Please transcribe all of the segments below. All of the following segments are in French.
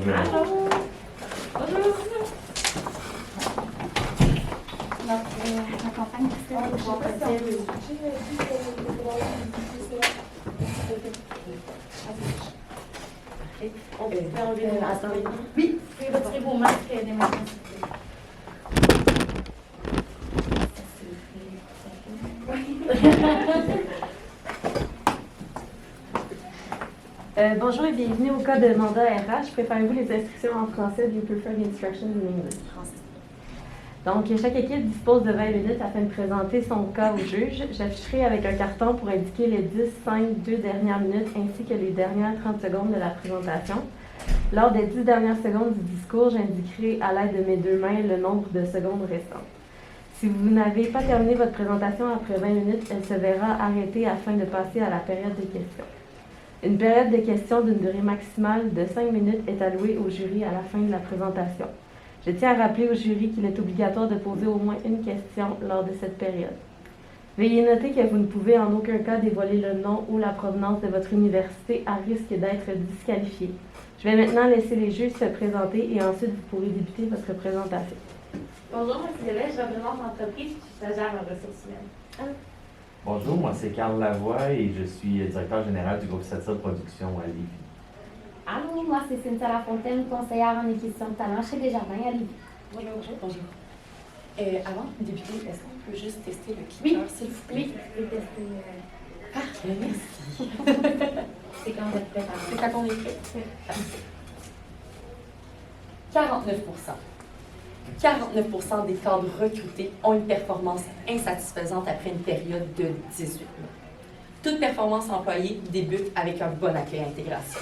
Allô. Bonjour. La campagne On peut faire enlever le masque. Oui, vous pouvez retirer vos masques des masques. Bonjour et bienvenue au cas de mandat RH. Préparez-vous les instructions en français. Do you prefer the instructions in English? Donc, chaque équipe dispose de 20 minutes afin de présenter son cas au juge. J'afficherai avec un carton pour indiquer les 10, 5, 2 dernières minutes ainsi que les dernières 30 secondes de la présentation. Lors des 10 dernières secondes du discours, j'indiquerai à l'aide de mes deux mains le nombre de secondes restantes. Si vous n'avez pas terminé votre présentation après 20 minutes, elle se verra arrêtée afin de passer à la période de questions. Une période de questions d'une durée maximale de 5 minutes est allouée au jury à la fin de la présentation. Je tiens à rappeler au jury qu'il est obligatoire de poser au moins une question lors de cette période. Veuillez noter que vous ne pouvez en aucun cas dévoiler le nom ou la provenance de votre université à risque d'être disqualifié. Je vais maintenant laisser les juges se présenter et ensuite vous pourrez débuter votre présentation. Bonjour, moi c'est Isabelle, je représente l'entreprise, je suis stagiaire en ressources humaines. Bonjour, moi c'est Carl Lavoie et je suis directeur général du groupe Satire Production à Lévis. Allô, moi c'est Cynthia Lafontaine, conseillère en acquisition de talent chez Desjardins à Lévis. Bonjour. Avant de débuter, est-ce qu'on peut juste tester le clicker, s'il vous plaît? Oui, je peux tester. Parfait, merci. C'est quand vous êtes prêt à C'est quand on est prêt? 49%. 49% des cadres recrutés ont une performance insatisfaisante après une période de 18 mois. Toute performance employée débute avec un bon accueil à l'intégration.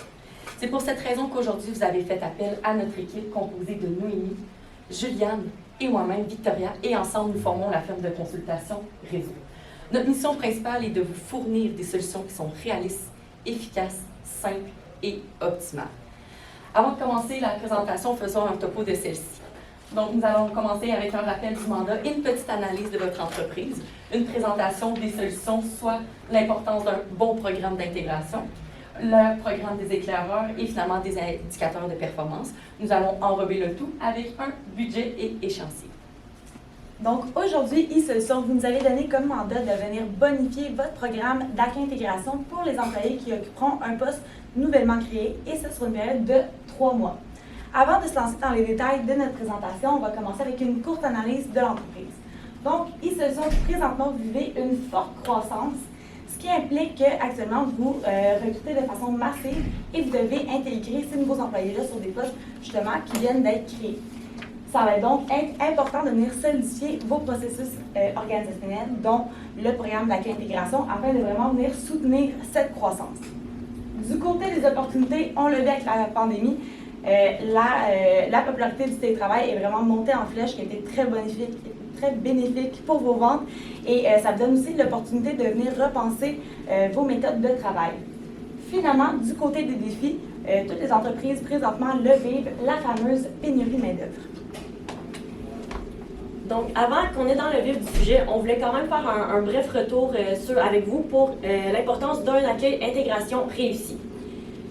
C'est pour cette raison qu'aujourd'hui, vous avez fait appel à notre équipe composée de Noémie, Juliane et moi-même, Victoria, et ensemble, nous formons la firme de consultation Réseau. Notre mission principale est de vous fournir des solutions qui sont réalistes, efficaces, simples et optimales. Avant de commencer la présentation, faisons un topo de celle-ci. Donc, nous allons commencer avec un rappel du mandat et une petite analyse de votre entreprise, une présentation des solutions, soit l'importance d'un bon programme d'intégration, le programme des éclaireurs et finalement des indicateurs de performance. Nous allons enrober le tout avec un budget et échéancier. Donc aujourd'hui, e-Solutions, vous nous avez donné comme mandat de venir bonifier votre programme d'accueil-intégration pour les employés qui occuperont un poste nouvellement créé et ce sur une période de 3 mois. Avant de se lancer dans les détails de notre présentation, on va commencer avec une courte analyse de l'entreprise. Donc, e-Solutions, présentement, vous vivez une forte croissance, ce qui implique qu'actuellement, vous recrutez de façon massive et vous devez intégrer ces nouveaux employés-là sur des postes, justement, qui viennent d'être créés. Ça va donc être important de venir solidifier vos processus organisationnels, dont le programme d'accueil-intégration, afin de vraiment venir soutenir cette croissance. Du côté des opportunités, on le vit avec la pandémie, la popularité du télétravail est vraiment montée en flèche, qui a été très bénéfique pour vos ventes et ça vous donne aussi l'opportunité de venir repenser vos méthodes de travail. Finalement, du côté des défis, toutes les entreprises présentement le vivent, la fameuse pénurie de main-d'œuvre. Donc, avant qu'on ait dans le vif du sujet, on voulait quand même faire un bref retour avec vous pour l'importance d'un accueil-intégration réussi.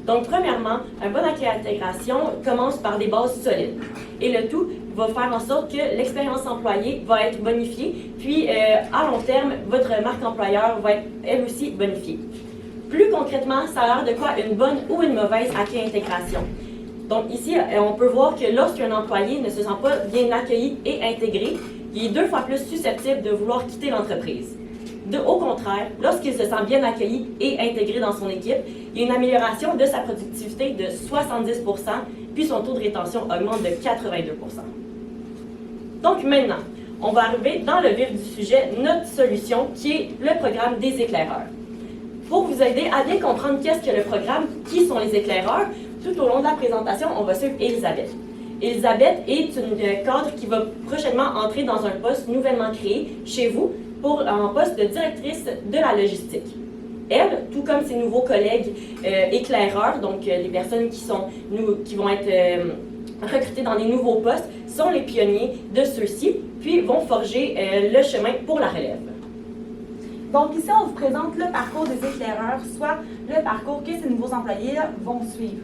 Donc, premièrement, un bon accueil-intégration commence par des bases solides. Et le tout va faire en sorte que l'expérience employée va être bonifiée, puis à long terme, votre marque employeur va être elle aussi bonifiée. Plus concrètement, ça a l'air de quoi une bonne ou une mauvaise accueil-intégration. Donc ici, on peut voir que lorsqu'un employé ne se sent pas bien accueilli et intégré, il est 2 fois plus susceptible de vouloir quitter l'entreprise. Au contraire, lorsqu'il se sent bien accueilli et intégré dans son équipe, il y a une amélioration de sa productivité de 70 %, puis son taux de rétention augmente de 82 %. Donc maintenant, on va arriver dans le vif du sujet, notre solution qui est le programme des éclaireurs. Pour vous aider à bien comprendre qu'est-ce que le programme, qui sont les éclaireurs, tout au long de la présentation, on va suivre Elisabeth. Elisabeth est une cadre qui va prochainement entrer dans un poste nouvellement créé chez vous pour un poste de directrice de la logistique. Elle, tout comme ses nouveaux collègues éclaireurs, donc les personnes qui vont être recrutées dans des nouveaux postes, sont les pionniers de ceux-ci, puis vont forger le chemin pour la relève. Donc ici, on vous présente le parcours des éclaireurs, soit le parcours que ces nouveaux employés vont suivre.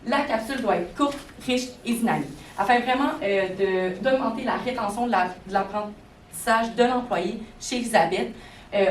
La capsule doit être courte, riche et dynamique, afin vraiment d'augmenter la rétention de l'apprentissage de l'employé. Chez Elisabeth,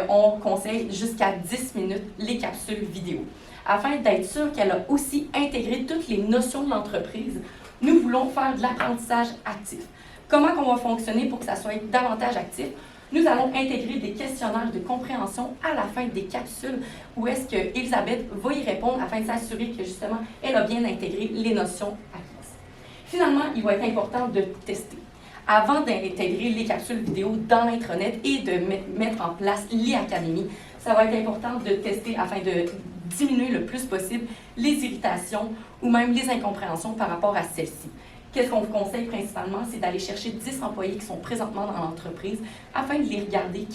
on conseille jusqu'à 10 minutes les capsules vidéo. Afin d'être sûr qu'elle a aussi intégré toutes les notions de l'entreprise, nous voulons faire de l'apprentissage actif. Comment on va fonctionner pour que ça soit davantage actif? Nous allons intégrer des questionnaires de compréhension à la fin des capsules où est-ce que Elisabeth va y répondre afin de s'assurer que justement elle a bien intégré les notions acquises. Finalement, il va être important de tester. Avant d'intégrer les capsules vidéo dans l'intranet et de mettre en place l'e-académie, ça va être important de tester afin de diminuer le plus possible les irritations ou même les incompréhensions par rapport à celles-ci. Qu'est-ce qu'on vous conseille principalement? C'est d'aller chercher 10 employés qui sont présentement dans l'entreprise afin de les regarder,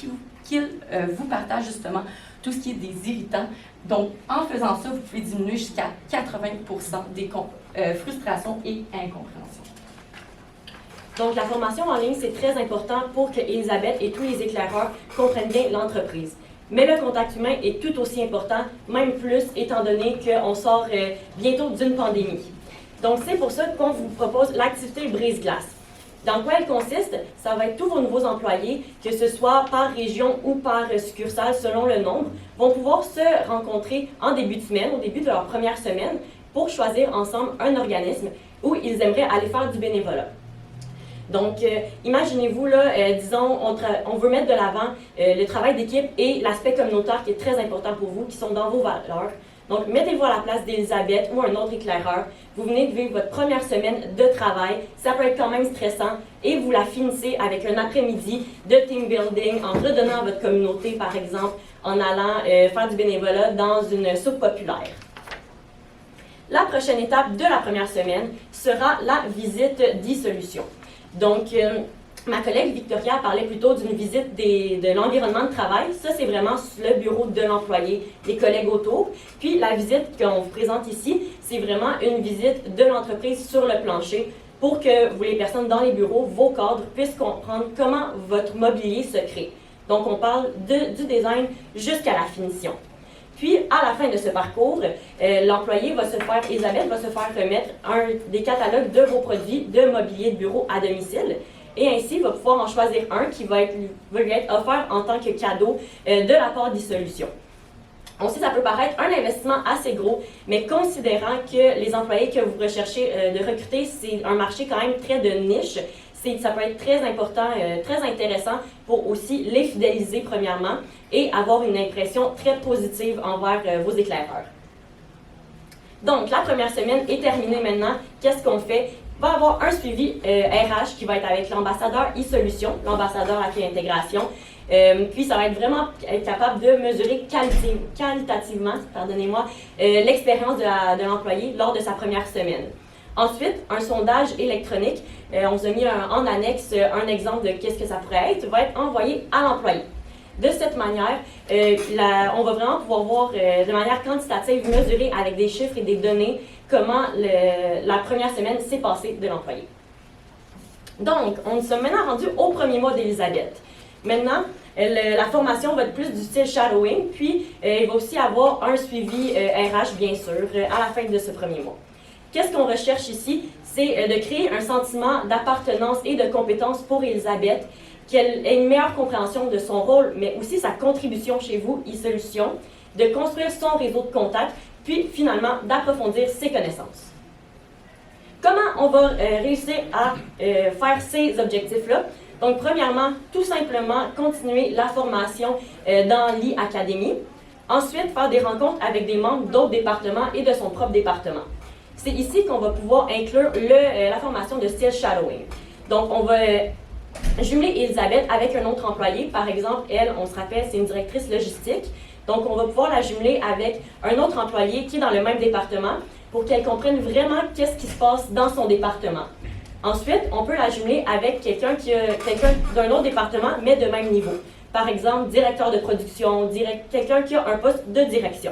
qu'ils vous partagent justement tout ce qui est des irritants. Donc, en faisant ça, vous pouvez diminuer jusqu'à 80% des frustrations et incompréhensions. Donc, la formation en ligne, c'est très important pour que Elisabeth et tous les éclaireurs comprennent bien l'entreprise. Mais le contact humain est tout aussi important, même plus, étant donné qu'on sort bientôt d'une pandémie. Donc, c'est pour ça qu'on vous propose l'activité brise-glace. Dans quoi elle consiste? Ça va être tous vos nouveaux employés, que ce soit par région ou par succursale selon le nombre, vont pouvoir se rencontrer en début de semaine, au début de leur première semaine, pour choisir ensemble un organisme où ils aimeraient aller faire du bénévolat. Donc, imaginez-vous, là, disons, on veut mettre de l'avant le travail d'équipe et l'aspect communautaire qui est très important pour vous, qui sont dans vos valeurs. Donc, mettez-vous à la place d'Elisabeth ou un autre éclaireur. Vous venez de vivre votre première semaine de travail. Ça peut être quand même stressant et vous la finissez avec un après-midi de team building en redonnant à votre communauté, par exemple, en allant faire du bénévolat dans une soupe populaire. La prochaine étape de la première semaine sera la visite d'e-solutions. Donc, ma collègue Victoria parlait plutôt d'une visite de l'environnement de travail. Ça, c'est vraiment le bureau de l'employé, les collègues autour. Puis, la visite qu'on vous présente ici, c'est vraiment une visite de l'entreprise sur le plancher pour que vous, les personnes dans les bureaux, vos cadres, puissent comprendre comment votre mobilier se crée. Donc, on parle du design jusqu'à la finition. Puis, à la fin de ce parcours, l'employé va se faire, Elisabeth va se faire remettre des catalogues de vos produits de mobilier de bureau à domicile. Et ainsi, il va pouvoir en choisir un qui va lui être offert en tant que cadeau de la part d'e-solutions. Aussi, ça peut paraître un investissement assez gros, mais considérant que les employés que vous recherchez de recruter, c'est un marché quand même très de niche, ça peut être très important, très intéressant pour aussi les fidéliser premièrement et avoir une impression très positive envers vos éclaireurs. Donc, la première semaine est terminée maintenant. Qu'est-ce qu'on fait? Il va y avoir un suivi RH qui va être avec l'ambassadeur e-solutions, l'ambassadeur accueil intégration. Puis, ça va être vraiment être capable de mesurer qualitativement l'expérience de l'employé lors de sa première semaine. Ensuite, un sondage électronique, on vous a mis en annexe un exemple de qu'est-ce que ça pourrait être, va être envoyé à l'employé. De cette manière, on va vraiment pouvoir voir de manière quantitative, mesurer avec des chiffres et des données comment la première semaine s'est passée de l'employé. Donc, on nous sommes maintenant rendus au premier mois d'Elisabeth. Maintenant, la formation va être plus du style shadowing, puis il va aussi avoir un suivi RH, bien sûr, à la fin de ce premier mois. Qu'est-ce qu'on recherche ici? C'est de créer un sentiment d'appartenance et de compétence pour Elisabeth, qu'elle ait une meilleure compréhension de son rôle, mais aussi sa contribution chez vous, e-solutions, de construire son réseau de contacts, puis finalement d'approfondir ses connaissances. Comment on va réussir à faire ces objectifs-là? Donc, premièrement, tout simplement continuer la formation dans l'e-académie. Ensuite, faire des rencontres avec des membres d'autres départements et de son propre département. C'est ici qu'on va pouvoir inclure la formation de style shadowing. Donc, on va jumeler Elisabeth avec un autre employé. Par exemple, elle, on se rappelle, c'est une directrice logistique. Donc, on va pouvoir la jumeler avec un autre employé qui est dans le même département pour qu'elle comprenne vraiment qu'est-ce qui se passe dans son département. Ensuite, on peut la jumeler avec quelqu'un d'un autre département, mais de même niveau. Par exemple, directeur de production, quelqu'un qui a un poste de direction.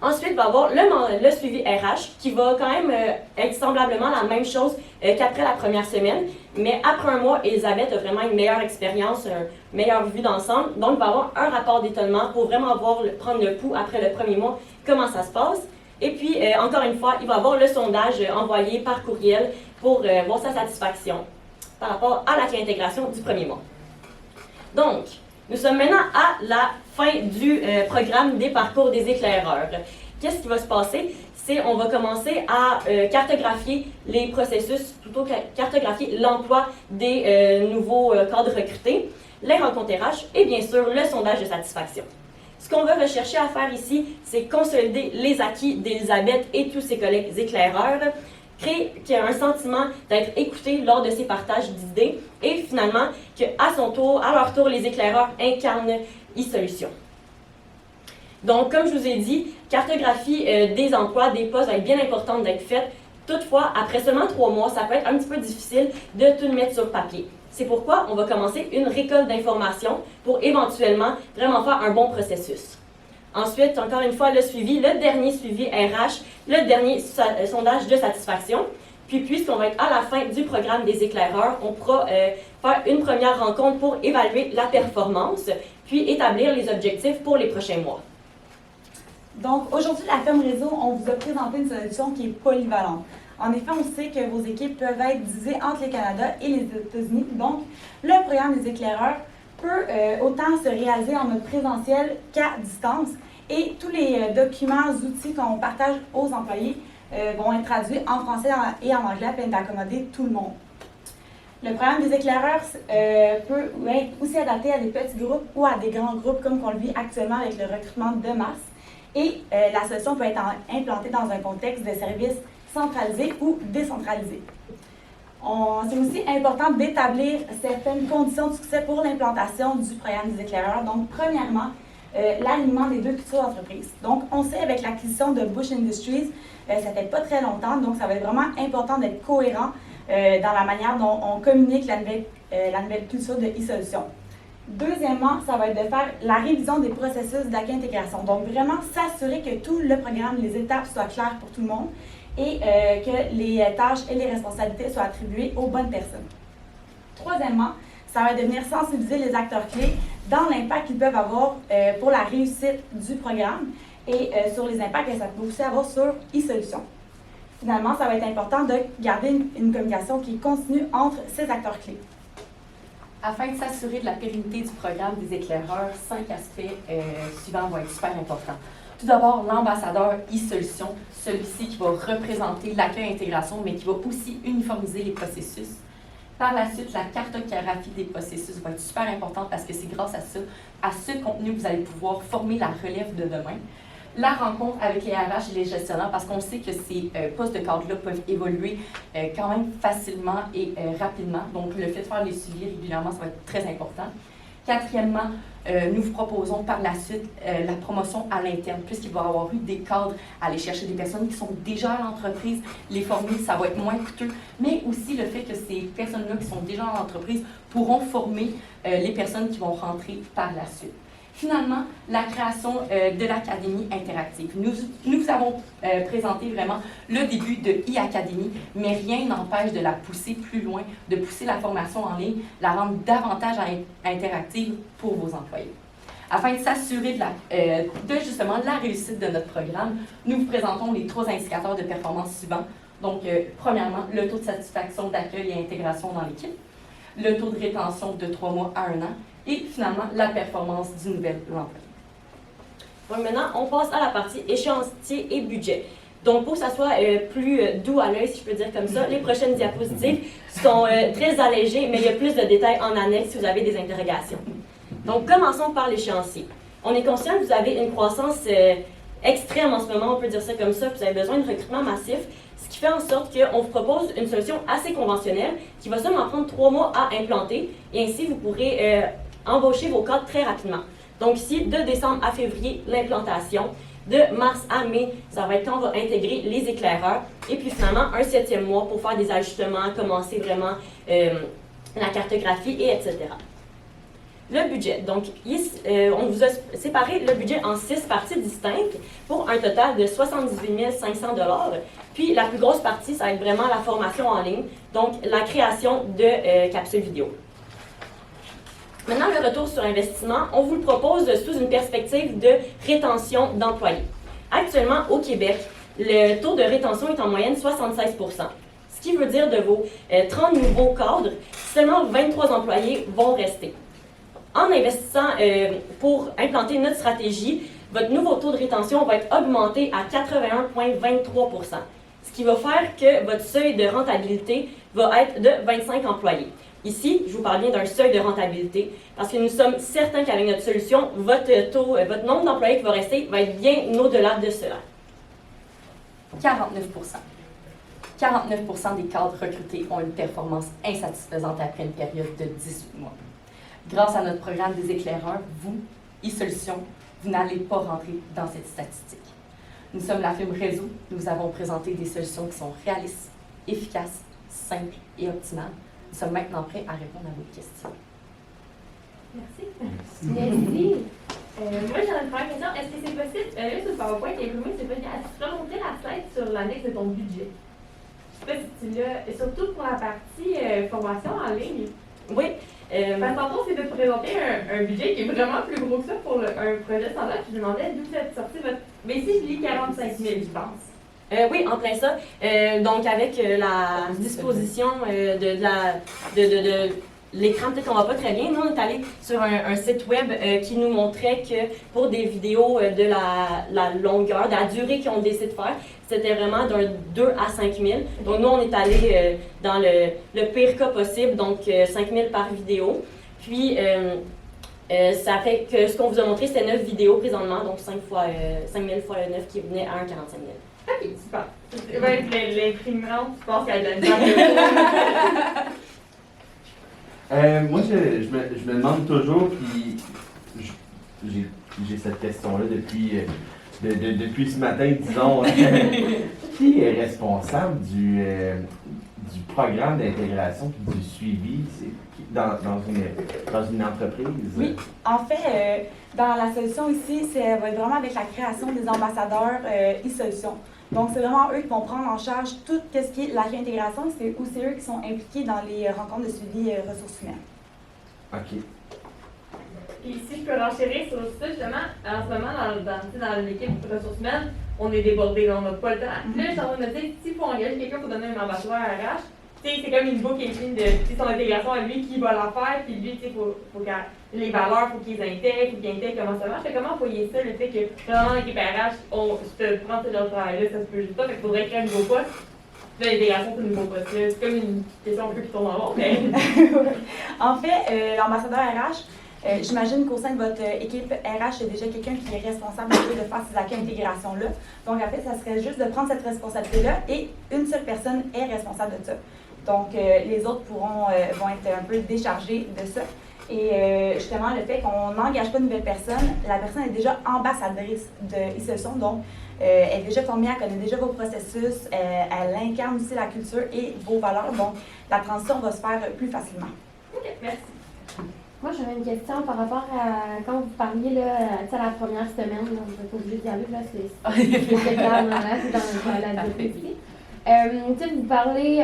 Ensuite, il va y avoir le suivi RH qui va quand même être semblablement la même chose qu'après la première semaine. Mais après un mois, Elisabeth a vraiment une meilleure expérience, une meilleure vue d'ensemble. Donc, il va y avoir un rapport d'étonnement pour vraiment prendre le pouls après le premier mois, comment ça se passe. Et puis, encore une fois, il va avoir le sondage envoyé par courriel pour voir sa satisfaction par rapport à l'accueil intégration du premier mois. Donc, nous sommes maintenant à la fin du programme des parcours des éclaireurs. Qu'est-ce qui va se passer? C'est on va commencer à cartographier les processus, plutôt que cartographier l'emploi des nouveaux cadres recrutés, les rencontres RH et bien sûr le sondage de satisfaction. Ce qu'on veut rechercher à faire ici, c'est consolider les acquis d'Elisabeth et tous ses collègues éclaireurs, créer qu'il y ait un sentiment d'être écouté lors de ces partages d'idées et finalement qu'à leur tour, les éclaireurs incarnent e-solutions. Donc, comme je vous ai dit, cartographie des emplois, des postes va être bien importante d'être faite. Toutefois, après seulement 3 mois, ça peut être un petit peu difficile de tout mettre sur papier. C'est pourquoi on va commencer une récolte d'informations pour éventuellement vraiment faire un bon processus. Ensuite, encore une fois, le dernier suivi RH, le dernier sondage de satisfaction. Puis, puisqu'on va être à la fin du programme des éclaireurs, on pourra faire une première rencontre pour évaluer la performance, puis établir les objectifs pour les prochains mois. Donc, aujourd'hui, la Ferme Réseau, on vous a présenté une solution qui est polyvalente. En effet, on sait que vos équipes peuvent être divisées entre le Canada et les États-Unis. Donc, le programme des éclaireurs peut autant se réaliser en mode présentiel qu'à distance. Et tous les documents, outils qu'on partage aux employés vont être traduits en français et en anglais afin d'accommoder tout le monde. Le programme des éclaireurs peut être aussi adapté à des petits groupes ou à des grands groupes comme on le vit actuellement avec le recrutement de masse. Et la solution peut être implantée dans un contexte de services centralisé ou décentralisé. C'est aussi important d'établir certaines conditions de succès pour l'implantation du programme des éclaireurs. Donc, premièrement, l'alignement des 2 cultures d'entreprise. Donc, on sait avec l'acquisition de Bush Industries, ça fait pas très longtemps, donc ça va être vraiment important d'être cohérent dans la manière dont on communique la nouvelle culture de e-solution. Deuxièmement, ça va être de faire la révision des processus d'accueil intégration. Donc, vraiment s'assurer que tout le programme, les étapes soient claires pour tout le monde et que les tâches et les responsabilités soient attribuées aux bonnes personnes. Troisièmement, ça va être de venir sensibiliser les acteurs clés dans l'impact qu'ils peuvent avoir pour la réussite du programme et sur les impacts que ça peut aussi avoir sur e-solutions. Finalement, ça va être important de garder une communication qui continue entre ces acteurs clés. Afin de s'assurer de la pérennité du programme des éclaireurs, 5 aspects suivants vont être super importants. Tout d'abord, l'ambassadeur e-solution, celui-ci qui va représenter l'accueil intégration, mais qui va aussi uniformiser les processus. Par la suite, la cartographie des processus va être super importante parce que c'est grâce à ça, à ce contenu, que vous allez pouvoir former la relève de demain. La rencontre avec les RH et les gestionnaires, parce qu'on sait que ces postes de cadre-là peuvent évoluer quand même facilement et rapidement. Donc, le fait de faire les suivis régulièrement, ça va être très important. Quatrièmement, nous vous proposons par la suite la promotion à l'interne, puisqu'il va y avoir eu des cadres à aller chercher des personnes qui sont déjà à l'entreprise, les former, ça va être moins coûteux, mais aussi le fait que ces personnes-là qui sont déjà dans l'entreprise pourront former les personnes qui vont rentrer par la suite. Finalement, la création de l'Académie interactive. Nous avons présenté vraiment le début de e-Académie, mais rien n'empêche de la pousser plus loin, de pousser la formation en ligne, la rendre davantage interactive pour vos employés. Afin de s'assurer de justement la réussite de notre programme, nous vous présentons les 3 indicateurs de performance suivants. Donc, premièrement, le taux de satisfaction d'accueil et intégration dans l'équipe, le taux de rétention de 3 mois à 1 an, et finalement, la performance du nouvel employé. Donc maintenant, on passe à la partie échéancier et budget. Donc, pour que ça soit plus doux à l'œil, si je peux dire comme ça, les prochaines diapositives sont très allégées, mais il y a plus de détails en annexe si vous avez des interrogations. Donc, commençons par l'échéancier. On est conscient que vous avez une croissance extrême en ce moment, on peut dire ça comme ça, que vous avez besoin de recrutement massif, ce qui fait en sorte qu'on vous propose une solution assez conventionnelle qui va seulement prendre 3 mois à implanter, et ainsi vous pourrez embaucher vos cadres très rapidement. Donc ici, de décembre à février, l'implantation. De mars à mai, ça va être quand on va intégrer les éclaireurs. Et puis finalement, un 7e mois pour faire des ajustements, commencer vraiment la cartographie, et etc. Le budget. Donc, on vous a séparé le budget en 6 parties distinctes pour un total de 78 500 $. Puis la plus grosse partie, ça va être vraiment la formation en ligne, donc la création de capsules vidéo. Maintenant, le retour sur investissement, on vous le propose sous une perspective de rétention d'employés. Actuellement, au Québec, le taux de rétention est en moyenne 76 %. Ce qui veut dire de vos 30 nouveaux cadres, seulement 23 employés vont rester. En investissant pour implanter notre stratégie, votre nouveau taux de rétention va être augmenté à 81,23 %, ce qui va faire que votre seuil de rentabilité va être de 25 employés. Ici, je vous parle bien d'un seuil de rentabilité parce que nous sommes certains qu'avec notre solution, votre nombre d'employés qui va rester va être bien au-delà de cela. 49 49 des cadres recrutés ont une performance insatisfaisante après une période de 18 mois. Grâce à notre programme des éclaireurs, vous, e-Solutions, vous n'allez pas rentrer dans cette statistique. Nous sommes la firme Réseau. Nous avons présenté des solutions qui sont réalistes, efficaces, simples et optimales. Nous sommes maintenant prêts à répondre à vos questions. Merci. Merci. Moi, j'en ai une première question. Est-ce que c'est possible, là, sur le PowerPoint, il est imprimé, c'est possible, est-ce que tu peux montrer la slide sur l'annexe de ton budget? Je sais pas si tu l'as, et surtout pour la partie formation en ligne. Oui. Parce que tantôt, c'est de présenter un budget qui est vraiment plus gros que ça pour un projet standard. Je me demandais d'où vous êtes sorti votre. Mais ici, je lis 45 000, je pense. Oui, en plein ça. Donc, avec la disposition de l'écran, peut-être qu'on va pas très bien. Nous, on est allé sur un site web qui nous montrait que pour des vidéos de la longueur, de la durée qu'on décide de faire, c'était vraiment d'un 2 à 5 000. Donc, nous, on est allé dans le pire cas possible, donc 5 000 par vidéo. Puis, ça fait que ce qu'on vous a montré, c'était 9 vidéos présentement, donc 5 000 fois 9 qui venait à 1,45 000. Ok, super. L'imprimante, je pense qu'elle a de la Moi, je me demande toujours, puis j'ai cette question-là depuis ce matin, disons, qui est responsable du programme d'intégration et du suivi dans une entreprise? Oui, en fait, dans la solution ici, ça va être vraiment avec la création des ambassadeurs e-Solutions. Donc, c'est vraiment eux qui vont prendre en charge tout ce qui est l'accueil intégration. C'est aussi eux qui sont impliqués dans les rencontres de suivi ressources humaines. OK. Puis si je peux renchérir sur ça, justement, en ce moment, dans l'équipe ressources humaines, on est débordé, on n'a pas le temps. Là, je suis en train de me dire, s'il faut engager quelqu'un pour donner un ambassadeur RH, c'est comme une boucle infinie de son intégration à lui qui va la faire, puis lui, faut que les valeurs, faut qu'ils intègrent, faut qu'ils intègrent comment ça marche. Comment envoyer ça, le fait que vraiment l'équipe RH, je te prends ce genre de travail-là, ça se peut juste pas, fait qu'il faudrait créer un nouveau poste. Là, l'intégration, c'est un nouveau poste. C'est comme une question un peu qui tourne en rond, mais. En fait, l'ambassadeur RH, j'imagine qu'au sein de votre équipe RH, il y a déjà quelqu'un qui est responsable de faire ces accueils d'intégration-là. Donc, en fait, ça serait juste de prendre cette responsabilité-là et une seule personne est responsable de ça. Donc, les autres vont être un peu déchargés de ça. Et justement, le fait qu'on n'engage pas de nouvelle personne, la personne est déjà ambassadrice de e-Solutions. Donc, elle est déjà formée, elle connaît déjà vos processus, elle incarne aussi la culture et vos valeurs. Donc, la transition va se faire plus facilement. OK, merci. Moi, j'avais une question par rapport à quand vous parliez là, la première semaine, là, vous n'êtes pas obligé d'y aller, là, c'est clairement là, c'est dans la durée ici. Vous parlez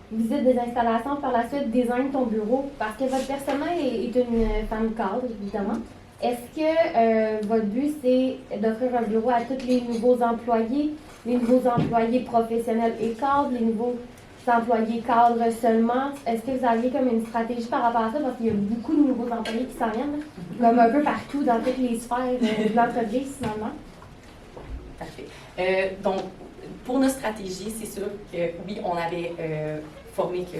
visite des installations, par la suite design ton bureau, parce que votre personnel est une femme cadre, évidemment. Est-ce que votre but, c'est d'offrir un bureau à tous les nouveaux employés professionnels et cadres, les nouveaux employés cadres seulement? Est-ce que vous aviez comme une stratégie par rapport à ça? Parce qu'il y a beaucoup de nouveaux employés qui s'en viennent, comme un peu partout dans toutes les sphères de l'entreprise, finalement. Parfait. Donc, pour notre stratégie, c'est sûr que oui, on avait formé que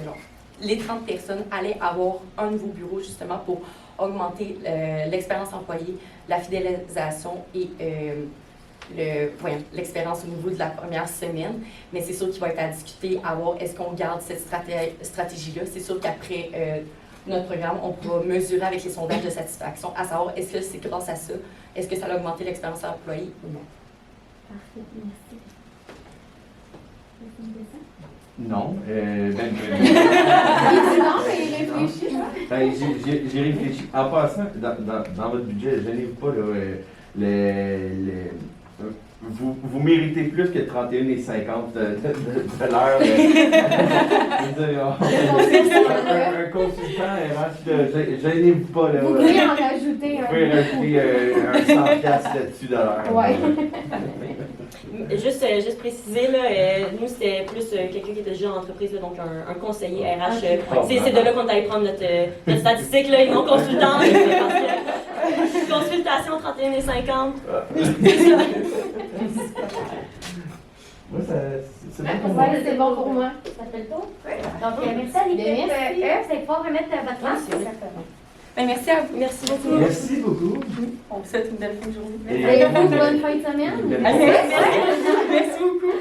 les 30 personnes allaient avoir un nouveau bureau justement pour augmenter l'expérience employée, la fidélisation et l'expérience au niveau de la première semaine. Mais c'est sûr qu'il va être à discuter, à voir est-ce qu'on garde cette stratégie-là. C'est sûr qu'après notre programme, on pourra mesurer avec les sondages de satisfaction, à savoir est-ce que c'est grâce à ça, est-ce que ça a augmenté l'expérience employée ou non. Parfait, merci. Non. Non, mais réfléchis. J'ai réfléchi. En passant, dans votre budget, gênez-vous pas, vous méritez plus que 31,50 de l'heure. Un consultant RH, gênez-vous pas. Vous pouvez en rajouter un. Vous pouvez rajouter un 100$ là-dessus de l'heure. Ouais. Juste préciser, là, nous, c'était plus quelqu'un qui était déjà en entreprise, là, donc un conseiller RH. C'est de là qu'on allait prendre notre statistique, là, et non consultant. Parce que consultation 31,50. Moi, c'est bon pour moi. Ouais, c'est bon pour moi. Ça fait le tour? Donc, merci à l'équipe. Merci. Vous allez pouvoir remettre votre masque. Ben, merci à vous. Merci beaucoup. Merci beaucoup. On vous souhaite une belle fin de journée. Et- Bonne fin de semaine. Merci. Merci beaucoup.